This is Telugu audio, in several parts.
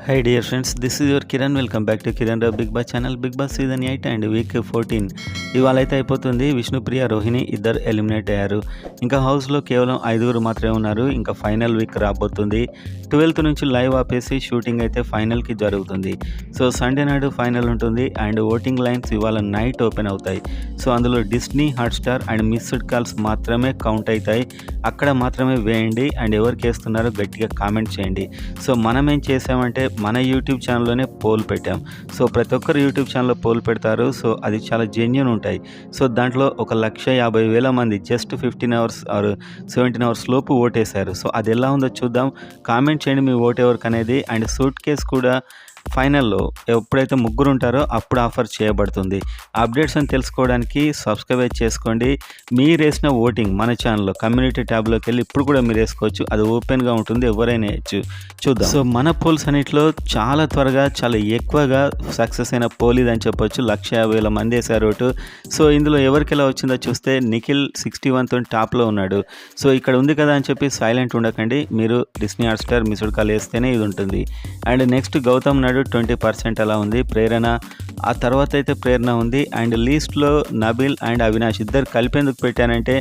Hi dear friends, this is your Kiran. Welcome back to Kiran Rao Big Boss channel. Big Boss season 8 and week 14 ఇవాళ అయితే అయిపోతుంది. విష్ణుప్రియ, రోహిణి ఇద్దరు ఎలిమినేట్ అయ్యారు. ఇంకా హౌస్లో కేవలం 5గురు మాత్రమే ఉన్నారు. ఇంకా ఫైనల్ వీక్ రాబోతుంది. 12th నుంచి లైవ్ ఆపేసి షూటింగ్ అయితే ఫైనల్కి జరుగుతుంది. సో సండే నాడు ఫైనల్ ఉంటుంది అండ్ ఓటింగ్ లైన్స్ ఇవాళ నైట్ ఓపెన్ అవుతాయి. సో అందులో Disney, Hotstar and missed calls మాత్రమే కౌంట్ అవుతాయి. అక్కడ మాత్రమే వేయండి అండ్ ఎవరికి వేస్తున్నారో గట్టిగా కామెంట్ చేయండి. సో మనం ఏం చేసామంటే మన యూట్యూబ్ ఛానల్లోనే పోల్ పెట్టాం. సో ప్రతి ఒక్కరు యూట్యూబ్ ఛానల్లో పోల్ పెడతారు. సో అది చాలా జెన్యూన్ ఉంటాయి. సో దాంట్లో 1,50,000 మంది జస్ట్ 15 అవర్స్ ఆర్ 17 అవర్స్ లోపు ఓటేశారు. సో అది ఎలా ఉందో చూద్దాం. కామెంట్ చేయండి మీ ఓటు ఎవరికి అనేది. అండ్ సూట్ కేస్ కూడా ఫైనల్లో ఎప్పుడైతే ముగ్గురు ఉంటారో అప్పుడు ఆఫర్ చేయబడుతుంది. అప్డేట్స్ అని తెలుసుకోవడానికి సబ్స్క్రైబ్ చేసుకోండి. మీరు వేసిన ఓటింగ్ మన ఛానల్లో కమ్యూనిటీ ట్యాబ్లోకి వెళ్ళి ఇప్పుడు కూడా మీరు వేసుకోవచ్చు. అది ఓపెన్గా ఉంటుంది, ఎవరైనా వేయచ్చు. చూద్దాం. సో మన పోల్స్ అన్నింటిలో చాలా త్వరగా చాలా ఎక్కువగా సక్సెస్ అయిన పోల్ ఇది అని చెప్పొచ్చు. 1,50,000 మంది వేశారు ఓటు. సో ఇందులో ఎవరికి ఎలా వచ్చిందో చూస్తే నిఖిల్ 61తో టాప్లో ఉన్నాడు. సో ఇక్కడ ఉంది కదా అని చెప్పి సైలెంట్ ఉండకండి. మీరు డిస్నీ హాట్స్టార్ మిస్డ్ కాల్ వేస్తేనే ఇది ఉంటుంది. అండ్ నెక్స్ట్ గౌతమ్ నాడు 20% అలా ఉంది. ప్రేరణ ఆ తర్వాత అయితే ప్రేరణ ఉంది. అండ్ లీస్ట్లో నబిల్ అండ్ అవినాష్ ఇద్దరు కలిపేందుకు పెట్టానంటే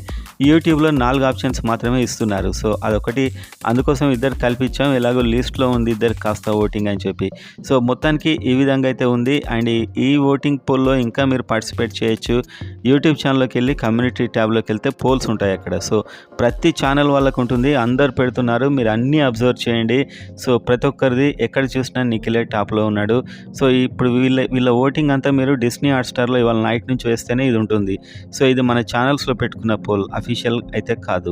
యూట్యూబ్లో 4 ఆప్షన్స్ మాత్రమే ఇస్తున్నారు. సో అదొకటి, అందుకోసం ఇద్దరు కల్పించాం. ఎలాగో లీస్ట్లో ఉంది ఇద్దరు కాస్త ఓటింగ్ అని చెప్పి. సో మొత్తానికి ఈ విధంగా అయితే ఉంది. అండ్ ఈ ఓటింగ్ పోల్లో ఇంకా మీరు పార్టిసిపేట్ చేయొచ్చు. యూట్యూబ్ ఛానల్లోకి వెళ్ళి కమ్యూనిటీ ట్యాబ్లోకి వెళ్తే పోల్స్ ఉంటాయి అక్కడ. సో ప్రతి ఛానల్ వాళ్ళకు ఉంటుంది, అందరు పెడుతున్నారు, మీరు అన్నీ అబ్జర్వ్ చేయండి. సో ప్రతి ఒక్కరిది ఎక్కడ చూసినా నిఖిలే టాప్లో ఉన్నాడు. సో ఇప్పుడు వీళ్ళ ఓటింగ్ అంతా మీరు డిస్నీ హాట్స్టార్లో ఇవాళ నైట్ నుంచి వేస్తేనే ఇది ఉంటుంది. సో ఇది మన ఛానల్స్లో పెట్టుకున్న పోల్, అఫీషియల్ అయితే కాదు.